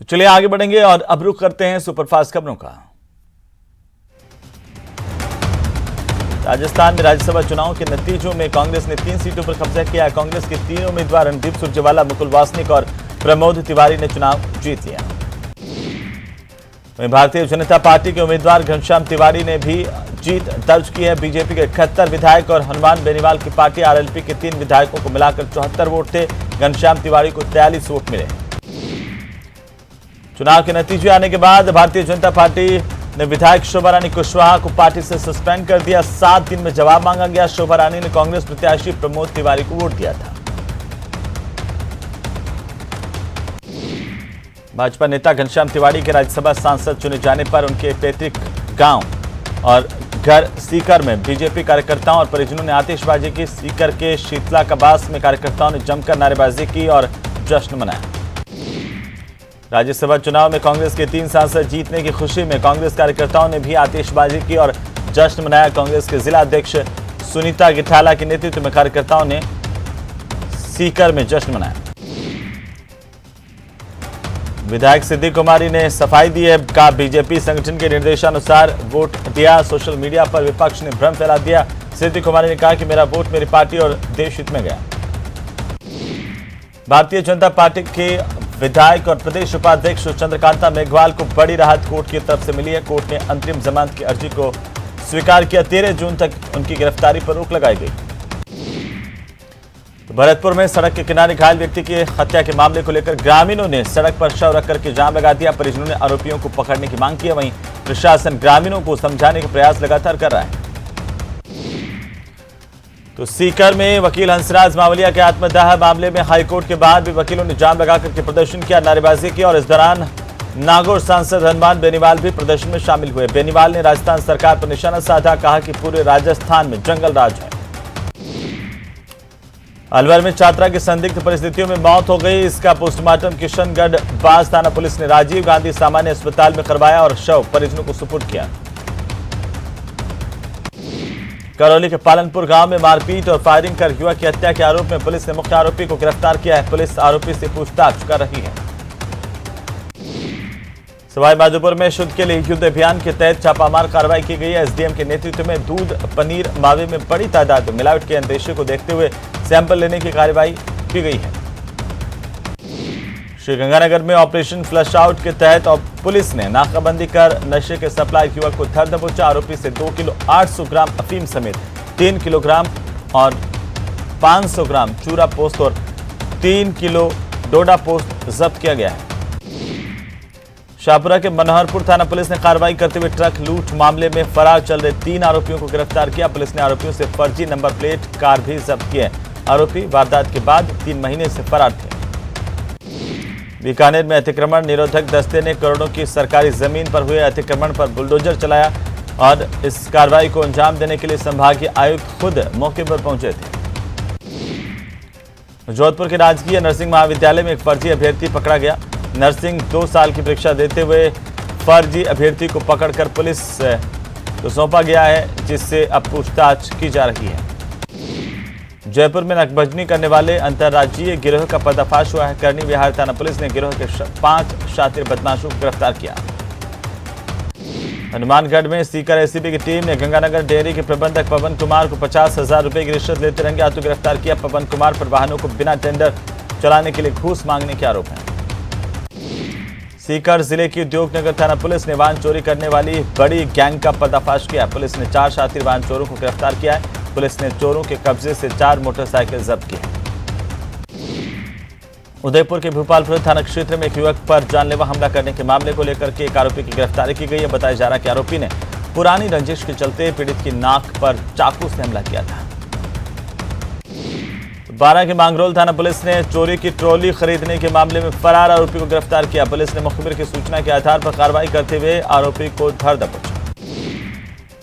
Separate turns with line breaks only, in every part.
तो चलिए आगे बढ़ेंगे और अब रुख करते हैं सुपरफास्ट खबरों का। राजस्थान में राज्यसभा चुनाव के नतीजों में कांग्रेस ने 3 सीटों पर कब्जा किया है। कांग्रेस के 3 उम्मीदवार रणदीप सुरजेवाला, मुकुल वासनिक और प्रमोद तिवारी ने चुनाव जीत लिया। वहीं भारतीय जनता पार्टी के उम्मीदवार घनश्याम तिवारी ने भी जीत दर्ज की है। बीजेपी के 71 विधायक और हनुमान बेनीवाल की पार्टी आरएलपी के 3 विधायकों को मिलाकर 74 वोट थे। घनश्याम तिवारी को 43 वोट मिले। चुनाव के नतीजे आने के बाद भारतीय जनता पार्टी ने विधायक शोभा रानी कुशवाहा को पार्टी से सस्पेंड कर दिया। 7 दिन में जवाब मांगा गया। शोभा रानी ने कांग्रेस प्रत्याशी प्रमोद तिवारी को वोट दिया था। भाजपा नेता घनश्याम तिवारी के राज्यसभा सांसद चुने जाने पर उनके पैतृक गांव और घर सीकर में बीजेपी कार्यकर्ताओं और परिजनों ने आतिशबाजी की। सीकर के शीतला कबास में कार्यकर्ताओं ने जमकर नारेबाजी की और जश्न मनाया। राज्यसभा चुनाव में कांग्रेस के 3 सांसद जीतने की खुशी में कांग्रेस कार्यकर्ताओं ने भी आतिशबाजी की और जश्न मनाया। कांग्रेस के जिला अध्यक्ष सुनीता गिठाला के नेतृत्व में कार्यकर्ताओं ने सीकर में जश्न मनाया। विधायक सिद्धि कुमारी ने सफाई दी है। का बीजेपी संगठन के निर्देशानुसार वोट दिया। सोशल मीडिया पर विपक्ष ने भ्रम फैला दिया। सिद्धि कुमारी ने कहा कि मेरा वोट मेरी पार्टी और देश हित में गया। भारतीय जनता पार्टी के विधायक और प्रदेश उपाध्यक्ष चंद्रकांता मेघवाल को बड़ी राहत कोर्ट की तरफ से मिली है। कोर्ट ने अंतरिम जमानत की अर्जी को स्वीकार किया। 13 जून तक उनकी गिरफ्तारी पर रोक लगाई गई। तो भरतपुर में सड़क के किनारे घायल व्यक्ति की हत्या के मामले को लेकर ग्रामीणों ने सड़क पर शव रख करके जाम लगा दिया। परिजनों ने आरोपियों को पकड़ने की मांग की है। वहीं प्रशासन ग्रामीणों को समझाने के प्रयास लगातार कर रहा है। तो सीकर में वकील हंसराज मावलिया के आत्मदाह मामले में हाईकोर्ट के बाद भी वकीलों ने जाम लगाकर के प्रदर्शन किया, नारेबाजी की और इस दौरान नागौर सांसद हनुमान बेनीवाल भी प्रदर्शन में शामिल हुए। बेनीवाल ने राजस्थान सरकार पर निशाना साधा, कहा कि पूरे राजस्थान में जंगल राज है। अलवर में छात्रा की संदिग्ध परिस्थितियों में मौत हो गई। इसका पोस्टमार्टम किशनगढ़ बास थाना पुलिस ने राजीव गांधी सामान्य अस्पताल में करवाया और शव परिजनों को सुपुर्द किया। करौली के पालनपुर गांव में मारपीट और फायरिंग कर युवक की हत्या के आरोप में पुलिस ने मुख्य आरोपी को गिरफ्तार किया है। पुलिस आरोपी से पूछताछ कर रही है। सवाई माधोपुर में शुद्ध के लिए युद्ध अभियान के तहत छापामार कार्रवाई की गई है। एसडीएम के नेतृत्व में दूध, पनीर, मावे में बड़ी तादाद में मिलावट के अंदेशे को देखते हुए सैंपल लेने की कार्रवाई की गई है। श्रीगंगानगर में ऑपरेशन फ्लश आउट के तहत पुलिस ने नाकाबंदी कर नशे के सप्लाई युवक को धर दबोचा। आरोपी से 2 किलो 800 ग्राम अफीम समेत 3 किलोग्राम और 500 ग्राम चूरा पोस्त और 3 किलो डोडा पोस्त जब्त किया गया है। शाहपुरा के मनोहरपुर थाना पुलिस ने कार्रवाई करते हुए ट्रक लूट मामले में फरार चल रहे 3 आरोपियों को गिरफ्तार किया। पुलिस ने आरोपियों से फर्जी नंबर प्लेट कार भी जब्त की है। आरोपी वारदात के बाद 3 महीने से फरार थे। बीकानेर में अतिक्रमण निरोधक दस्ते ने करोड़ों की सरकारी जमीन पर हुए अतिक्रमण पर बुलडोजर चलाया और इस कार्रवाई को अंजाम देने के लिए संभागीय आयुक्त खुद मौके पर पहुंचे थे। जोधपुर के राजकीय नर्सिंग महाविद्यालय में एक फर्जी अभ्यर्थी पकड़ा गया। नर्सिंग 2 साल की परीक्षा देते हुए फर्जी अभ्यर्थी को पकड़कर पुलिस को सौंपा गया है, जिससे अब पूछताछ की जा रही है। जयपुर में नाकेबंदी करने वाले अंतर्राज्यीय गिरोह का पर्दाफाश हुआ है। करनी विहार थाना पुलिस ने गिरोह के 5 शातिर बदमाशों को गिरफ्तार किया। हनुमानगढ़ में सीकर एसीबी की टीम ने गंगानगर डेयरी के प्रबंधक पवन कुमार को 50,000 रुपए की रिश्वत लेते रंगे हाथों गिरफ्तार किया। पवन कुमार पर वाहनों को बिना टेंडर चलाने के लिए घूस मांगने के आरोप है। सीकर जिले की उद्योगनगर थाना पुलिस ने वाहन चोरी करने वाली बड़ी गैंग का पर्दाफाश किया। पुलिस ने 4 शातिर वाहन चोरों को गिरफ्तार किया है। पुलिस ने चोरों के कब्जे से 4 मोटरसाइकिल जब्त की। उदयपुर के भूपालपुर थाना क्षेत्र में एक युवक पर जानलेवा हमला करने के मामले को लेकर के एक आरोपी की गिरफ्तारी की गई है। बताया जा रहा है कि आरोपी ने पुरानी रंजिश के चलते पीड़ित की नाक पर चाकू से हमला किया था। 12 के मांगरोल थाना पुलिस ने चोरी की ट्रॉली खरीदने के मामले में फरार आरोपी को गिरफ्तार किया। पुलिस ने मुखबिर की सूचना के आधार पर कार्रवाई करते हुए आरोपी को धर दबोचा।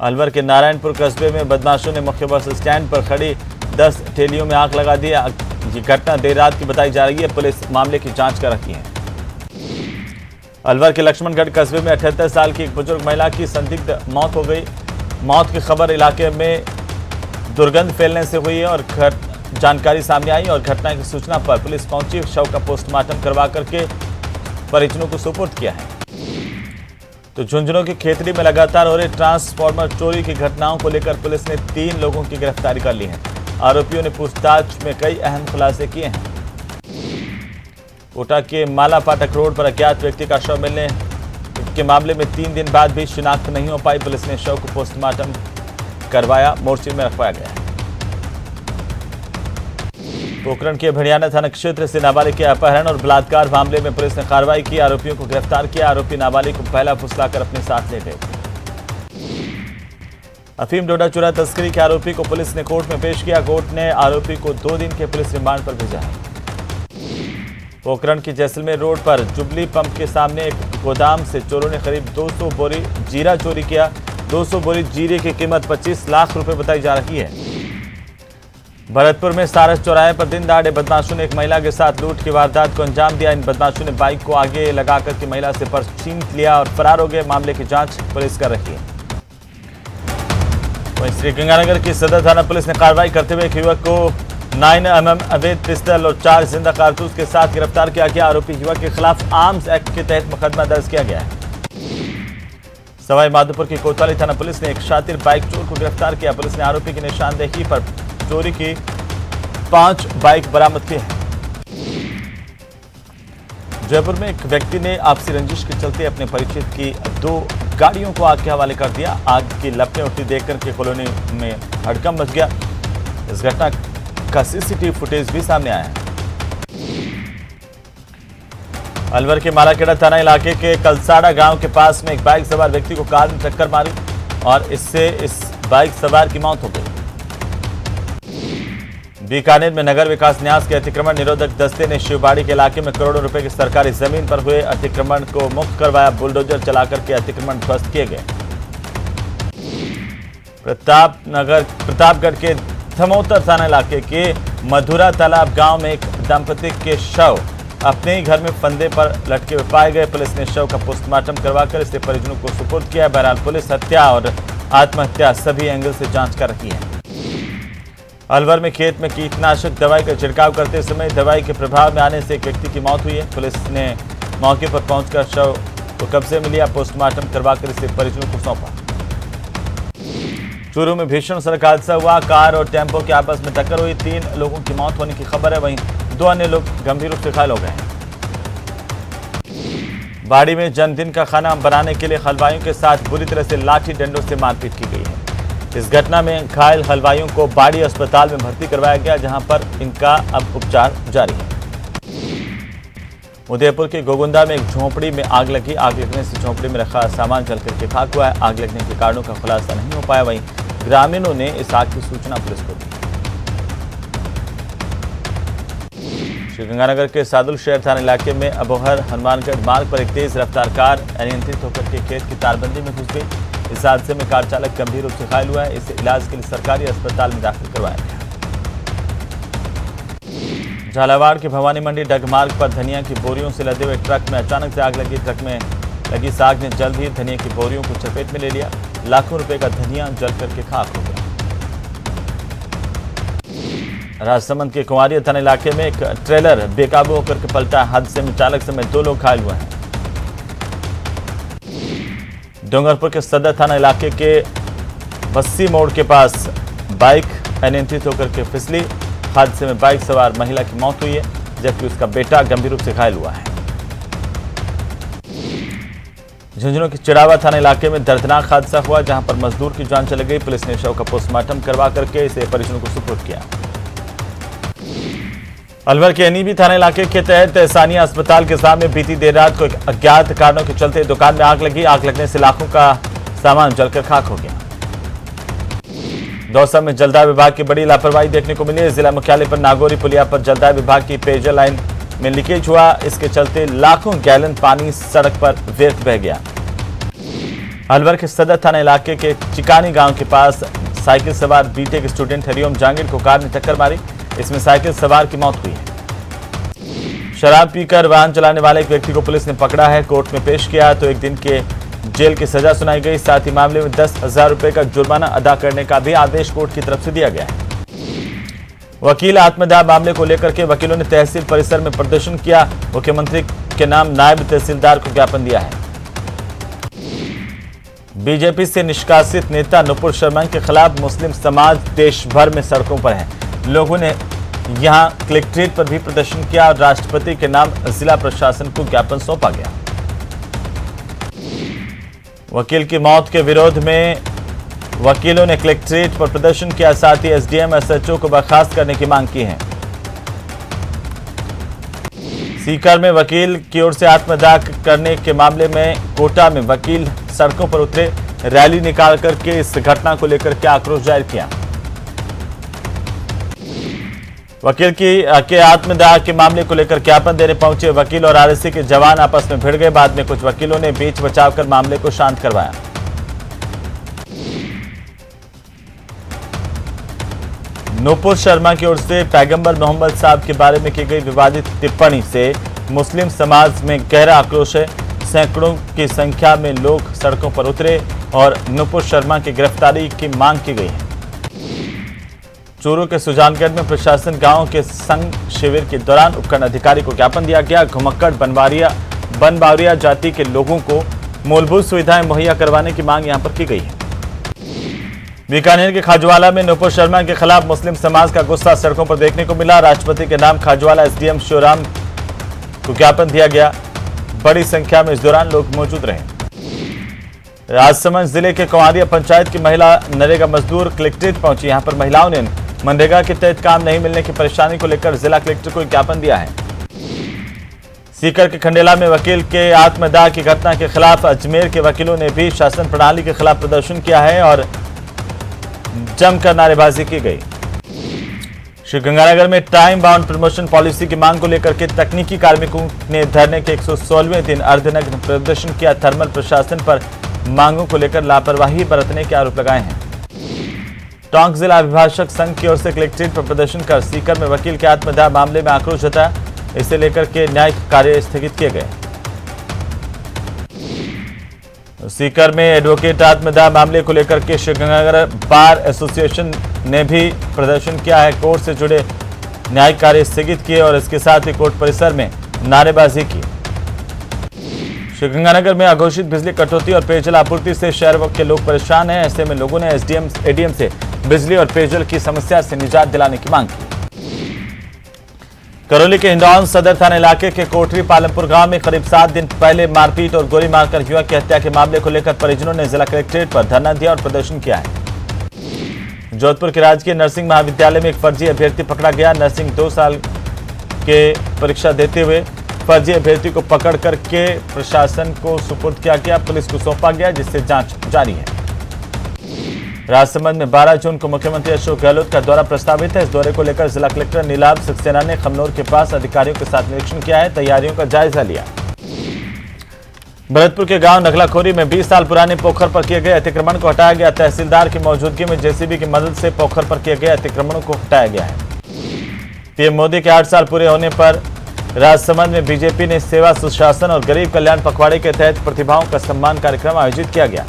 अलवर के नारायणपुर कस्बे में बदमाशों ने मुख्य बस स्टैंड पर खड़ी 10 ठेलियों में आग लगा दी। ये घटना देर रात की बताई जा रही है। पुलिस मामले की जांच कर रही है। अलवर के लक्ष्मणगढ़ कस्बे में 78 साल की एक बुजुर्ग महिला की संदिग्ध मौत हो गई। मौत की खबर इलाके में दुर्गंध फैलने से हुई है और जानकारी सामने आई और घटना की सूचना पर पुलिस पहुंची। शव का पोस्टमार्टम करवा करके परिजनों को सुपुर्द किया है। तो झुंझुनू की खेतड़ी में लगातार हो रहे ट्रांसफार्मर चोरी की घटनाओं को लेकर पुलिस ने 3 लोगों की गिरफ्तारी कर ली है। आरोपियों ने पूछताछ में कई अहम खुलासे किए हैं। कोटा के माला फाटक रोड पर अज्ञात व्यक्ति का शव मिलने के मामले में 3 दिन बाद भी शिनाख्त नहीं हो पाई। पुलिस ने शव को पोस्टमार्टम करवाया, मोर्चे में रखवाया गया है। पोखरण के भड़ियाना थाना क्षेत्र से नाबालिग के अपहरण और बलात्कार मामले में पुलिस ने कार्रवाई की, आरोपियों को गिरफ्तार किया। आरोपी नाबालिग को पहला फुसलाकर अपने साथ ले गए। अफीम डोडा चूरा तस्करी के आरोपी को पुलिस ने कोर्ट में पेश किया। कोर्ट ने आरोपी को 2 दिन के पुलिस रिमांड पर भेजा है। पोखरण की जैसलमेर रोड पर जुबली पंप के सामने एक गोदाम से चोरों ने करीब 200 बोरी जीरा चोरी किया। 200 बोरी जीरे की कीमत 25 लाख रुपए बताई जा रही है। भरतपुर में सारस चौराहे पर दिन दहाड़े बदमाशों ने एक महिला के साथ लूट की वारदात को अंजाम दिया। इन बदमाशों ने बाइक को आगे लगाकर के महिला से पर्स छीन लिया और फरार हो गए। मामले की जांच पुलिस कर रही है। वहीं श्रीगंगानगर की सदर थाना पुलिस ने कार्रवाई करते हुए एक युवक को 9mm अवैध पिस्टल और 4 जिंदा कारतूस के साथ गिरफ्तार किया गया। आरोपी युवक के खिलाफ आर्म्स एक्ट के तहत मुकदमा दर्ज किया गया है। सवाई माधोपुर की कोतवाली थाना पुलिस ने एक शातिर बाइक चोर को गिरफ्तार किया। पुलिस ने आरोपी की निशानदेही पर चोरी की 5 बाइक बरामद की है। जयपुर में एक व्यक्ति ने आपसी रंजिश के चलते अपने परिचित की 2 गाड़ियों को आग के हवाले कर दिया। आग की लपटें उठती देखकर के कॉलोनी में हड़कंप मच गया। इस घटना का सीसीटीवी फुटेज भी सामने आया है। अलवर के मालाखेड़ा थाना इलाके के कलसाड़ा गांव के पास में एक बाइक सवार व्यक्ति को कार ने टक्कर मारी और इससे इस बाइक सवार की मौत हो गई। बीकानेर में नगर विकास न्यास के अतिक्रमण निरोधक दस्ते ने शिवबाड़ी के इलाके में करोड़ों रुपए की सरकारी जमीन पर हुए अतिक्रमण को मुक्त करवाया। बुलडोजर चलाकर के अतिक्रमण ध्वस्त किए गए। प्रतापगढ़ के थमोतर थाना इलाके के मधुरा तालाब गांव में एक दंपति के शव अपने ही घर में फंदे पर लटके हुए पाए गए। पुलिस ने शव का पोस्टमार्टम करवाकर इसे परिजनों को सुपुर्द किया। बहरहाल पुलिस हत्या और आत्महत्या सभी एंगल से जांच कर रही है। अलवर में खेत में कीटनाशक दवाई का छिड़काव करते समय दवाई के प्रभाव में आने से एक व्यक्ति की मौत हुई है। पुलिस ने मौके पर पहुंचकर शव को कब्जे में लिया, पोस्टमार्टम करवाकर इसे परिजनों को सौंपा। चूरू में भीषण सड़क हादसा हुआ। कार और टेम्पो की आपस में टक्कर हुई। 3 लोगों की मौत होने की खबर है, वहीं 2 अन्य लोग गंभीर रूप से घायल हो गए हैं। बाड़ी में जन्मदिन का खाना बनाने के लिए हलवाइयों के साथ बुरी तरह से लाठी डंडों से मारपीट की गई है। इस घटना में घायल हलवाइयों को बाड़ी अस्पताल में भर्ती करवाया गया, जहां पर इनका अब उपचार जारी है। उदयपुर के गोगुंदा में एक झोंपड़ी में आग लगी। आग लगने से झोंपड़ी में रखा सामान जल करके खाक हुआ है। आग लगने के कारणों का खुलासा नहीं हो पाया। वहीं ग्रामीणों ने इस आग की सूचना पुलिस को दी। श्रीगंगानगर के सादुल शहर थाना इलाके में अबोहर हनुमानगढ़ मार्ग पर एक तेज रफ्तार कार अनियंत्रित होकर के खेत की तारबंदी में घुस गई। इस हादसे में कार चालक गंभीर रूप से घायल हुआ है। इसे इलाज के लिए सरकारी अस्पताल में दाखिल करवाया गया। झालावाड़ के भवानी मंडी डग मार्ग पर धनिया की बोरियों से लदे हुए ट्रक में अचानक से आग लगी। ट्रक में लगी आग ने जल्द ही धनिया की बोरियों को चपेट में ले लिया। लाखों रुपए का धनिया जल करके खाक हो गया। राजसमंद के कुंवारिया थाना इलाके में एक ट्रेलर बेकाबू होकर के पलटा। हादसे में चालक समेत 2 लोग घायल हुए हैं। डूंगरपुर के सदर थाना इलाके के बस्सी मोड़ के पास बाइक अनियंत्रित होकर के फिसली। हादसे में बाइक सवार महिला की मौत हुई है, जबकि उसका बेटा गंभीर रूप से घायल हुआ है। झुंझुनू के चिड़ावा थाना इलाके में दर्दनाक हादसा हुआ, जहां पर मजदूर की जान चली गई। पुलिस ने शव का पोस्टमार्टम करवा करके इसे परिजनों को सुपुर्द किया। अलवर के एनीबी थाना इलाके के तहत सानिया अस्पताल के सामने बीती देर रात को अज्ञात कारणों के चलते दुकान में आग लगी। आग लगने से लाखों का सामान जलकर खाक हो गया। दौसा में जलदाय विभाग की बड़ी लापरवाही देखने को मिली। जिला मुख्यालय पर नागौरी पुलिया पर जलदाय विभाग की पेयजल लाइन में लीकेज हुआ। इसके चलते लाखों गैलन पानी सड़क पर व्यर्थ बह गया। अलवर के सदर थाना इलाके के चिकानी गांव के पास साइकिल सवार बीटेक स्टूडेंट हरिओम जहांगीर को कार ने टक्कर मारी। इसमें साइकिल सवार की मौत हुई है। शराब पीकर वाहन चलाने वाले एक व्यक्ति को पुलिस ने पकड़ा है, कोर्ट में पेश किया तो 1 दिन के जेल की सजा सुनाई गई। साथ ही मामले में 10,000 रुपए का जुर्माना अदा करने का भी आदेश कोर्ट की तरफ से दिया गया है। वकील आत्मदाह मामले को लेकर के वकीलों ने तहसील परिसर में प्रदर्शन किया। मुख्यमंत्री के नाम नायब तहसीलदार को ज्ञापन दिया है। बीजेपी से निष्कासित नेता नुपुर शर्मा के खिलाफ मुस्लिम समाज देश भर में सड़कों पर है। लोगों ने यहां कलेक्ट्रेट पर भी प्रदर्शन किया और राष्ट्रपति के नाम जिला प्रशासन को ज्ञापन सौंपा गया। वकील की मौत के विरोध में वकीलों ने कलेक्ट्रेट पर प्रदर्शन किया, साथ ही एसडीएम एसएचओ को बर्खास्त करने की मांग की है। सीकर में वकील की ओर से आत्मदाह करने के मामले में कोटा में वकील सड़कों पर उतरे, रैली निकाल करके इस घटना को लेकर के आक्रोश जाहिर किया। वकील के आत्मदाह के मामले को लेकर ज्ञापन देने पहुंचे वकील और आरएससी के जवान आपस में भिड़ गए। बाद में कुछ वकीलों ने बीच बचाव कर मामले को शांत करवाया। नुपुर शर्मा की ओर से पैगंबर मोहम्मद साहब के बारे में की गई विवादित टिप्पणी से मुस्लिम समाज में गहरा आक्रोश है। सैकड़ों की संख्या में लोग सड़कों पर उतरे और नुपुर शर्मा की गिरफ्तारी की मांग की गई है। चूरू के सुजानगढ़ में प्रशासन गांव के संघ शिविर के दौरान उपखंड अधिकारी को ज्ञापन दिया गया। घुमक्कड़ बनबावरिया जाति के लोगों को मूलभूत सुविधाएं मुहैया करवाने की मांग यहां पर की गई है। बीकानेर के खाजवाला में नुपुर शर्मा के खिलाफ मुस्लिम समाज का गुस्सा सड़कों पर देखने को मिला। राष्ट्रपति के नाम खाजवाला एसडीएम शिवराम को ज्ञापन दिया गया। बड़ी संख्या में इस दौरान लोग मौजूद रहे। राजसमंद जिले के कुंवारिया पंचायत की महिला नरेगा मजदूर कलेक्ट्रेट पहुंची। यहां पर महिलाओं ने मनरेगा के तहत काम नहीं मिलने की परेशानी को लेकर जिला कलेक्टर को ज्ञापन दिया है। सीकर के खंडेला में वकील के आत्मदाह की घटना के खिलाफ अजमेर के वकीलों ने भी शासन प्रणाली के खिलाफ प्रदर्शन किया है और जमकर नारेबाजी की गई। श्रीगंगानगर में टाइम बाउंड प्रमोशन पॉलिसी की मांग को लेकर के तकनीकी कार्मिकों ने धरने के 116वें दिन अर्धनग्न प्रदर्शन किया। थर्मल प्रशासन पर मांगों को लेकर लापरवाही बरतने के आरोप लगाए हैं। टोंक जिला अभिभाषक संघ की ओर से कलेक्ट्रेट पर प्रदर्शन कर सीकर में वकील के आत्मदाह मामले में आक्रोश जताया। इसे लेकर के न्यायिक कार्य स्थगित किए गए। सीकर में एडवोकेट आत्मदाह मामले को लेकर के श्रीगंगानगर बार एसोसिएशन ने भी प्रदर्शन किया है। कोर्ट से जुड़े न्यायिक कार्य स्थगित किए और इसके साथ ही कोर्ट परिसर में नारेबाजी की। श्रीगंगानगर में अघोषित बिजली कटौती और पेयजल आपूर्ति से शहर के लोग परेशान हैं। ऐसे में लोगों ने एडीएम से बिजली और पेयजल की समस्या से निजात दिलाने की मांग की। करौली के हिंडौन सदर थाना इलाके के कोठरी पालमपुर गांव में करीब 7 दिन पहले मारपीट और गोली मारकर युवक की हत्या के मामले को लेकर परिजनों ने जिला कलेक्ट्रेट पर धरना दिया और प्रदर्शन किया है। जोधपुर के राजकीय नर्सिंग महाविद्यालय में एक फर्जी अभ्यर्थी पकड़ा गया। नर्सिंग 2 साल के परीक्षा देते हुए फर्जी अभ्यर्थी को पकड़ करके प्रशासन को सुपुर्द किया गया। पुलिस को सौंपा गया, जिससे जांच जारी है। राजसमंद में 12 जून को मुख्यमंत्री अशोक गहलोत का दौरा प्रस्तावित है। इस दौरे को लेकर जिला कलेक्टर नीलाभ सक्सेना ने खमनोर के पास अधिकारियों के साथ निरीक्षण किया है, तैयारियों का जायजा लिया। भरतपुर के गांव नगलाखोरी में 20 साल पुराने पोखर पर किए गए अतिक्रमण को हटाया गया। तहसीलदार की मौजूदगी में जेसीबी की मदद से पोखर पर किए गए अतिक्रमणों को हटाया गया है। पीएम मोदी के 8 साल पूरे होने पर राजसमंद में बीजेपी ने सेवा सुशासन और गरीब कल्याण पखवाड़े के तहत प्रतिभाओं का सम्मान कार्यक्रम आयोजित किया गया।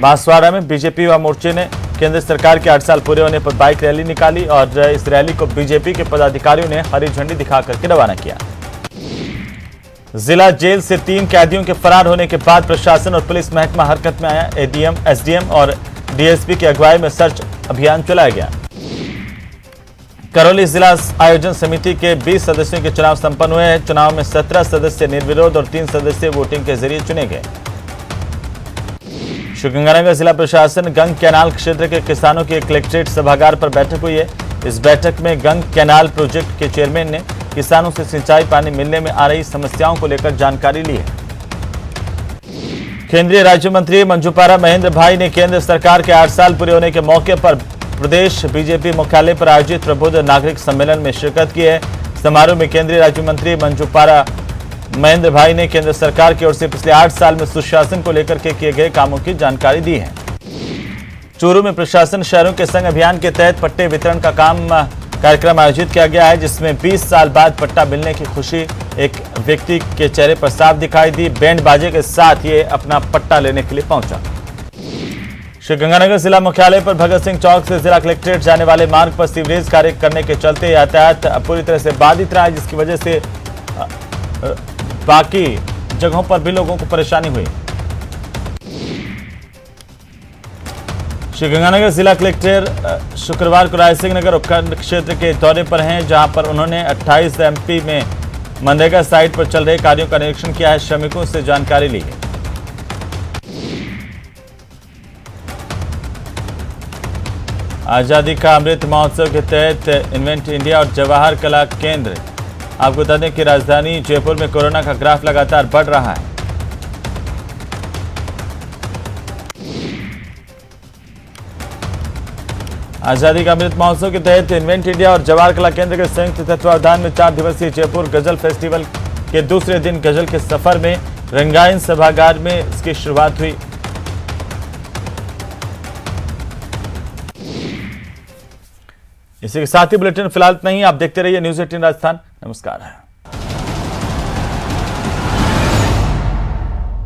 बांसवाड़ा में बीजेपी व मोर्चे ने केंद्र सरकार के 8 साल पूरे होने पर बाइक रैली निकाली और इस रैली को बीजेपी के पदाधिकारियों ने हरी झंडी दिखाकर के रवाना किया। जिला जेल से 3 कैदियों के फरार होने के बाद प्रशासन और पुलिस महकमा हरकत में आया। एडीएम, एसडीएम और डीएसपी की अगुवाई में सर्च अभियान चलाया गया। करौली जिला आयोजन समिति के 20 सदस्यों के चुनाव संपन्न हुए हैं। चुनाव में 17 सदस्य निर्विरोध और 3 सदस्य वोटिंग के जरिए चुने गए। श्रीगंगानगर जिला प्रशासन गंग कैनाल क्षेत्र के किसानों के कलेक्ट्रेट सभागार पर बैठक हुई है। इस बैठक में गंग कैनाल प्रोजेक्ट के चेयरमैन ने किसानों से सिंचाई पानी मिलने में आ रही समस्याओं को लेकर जानकारी ली है। केंद्रीय राज्य मंत्री मंजूपारा महेंद्र भाई ने केंद्र सरकार के 8 साल पूरे होने के मौके पर प्रदेश बीजेपी मुख्यालय पर आयोजित प्रबुद्ध नागरिक सम्मेलन में शिरकत की है। समारोह में केंद्रीय राज्य मंत्री मंजूपारा महेंद्र भाई ने केंद्र सरकार की ओर से पिछले 8 साल में सुशासन को लेकर के किए गए कामों की जानकारी दी है। चूरू में प्रशासन शहरों के संग अभियान के तहत पट्टे वितरण का कार्यक्रम आयोजित किया गया है, जिसमें 20 साल बाद पट्टा मिलने की खुशी एक व्यक्ति के चेहरे पर साफ दिखाई दी। बैंड बाजे के साथ ये अपना पट्टा लेने के लिए पहुंचा। श्रीगंगानगर जिला मुख्यालय पर भगत सिंह चौक से जिला कलेक्ट्रेट जाने वाले मार्ग पर सीवरेज कार्य करने के चलते यातायात पूरी तरह से बाधित रहा है, जिसकी वजह से बाकी जगहों पर भी लोगों को परेशानी हुई। श्रीगंगानगर जिला कलेक्टर शुक्रवार को रायसिंह नगर उपखंड क्षेत्र के दौरे पर हैं, जहां पर उन्होंने 28 एमपी में मनरेगा साइट पर चल रहे कार्यों का निरीक्षण किया है, श्रमिकों से जानकारी ली है। आजादी का अमृत महोत्सव के तहत इन्वेंट इंडिया और जवाहर कला केंद्र, आपको बता दें कि राजधानी जयपुर में कोरोना का ग्राफ लगातार बढ़ रहा है। आजादी का अमृत महोत्सव के तहत इन्वेंट इंडिया और जवाहर कला केंद्र के संयुक्त तत्वावधान में 4 दिवसीय जयपुर गजल फेस्टिवल के दूसरे दिन गजल के सफर में रंगायन सभागार में इसकी शुरुआत हुई। इसी के साथ ही बुलेटिन फिलहाल नहीं, आप देखते रहिए न्यूज़ 18 राजस्थान। नमस्कार।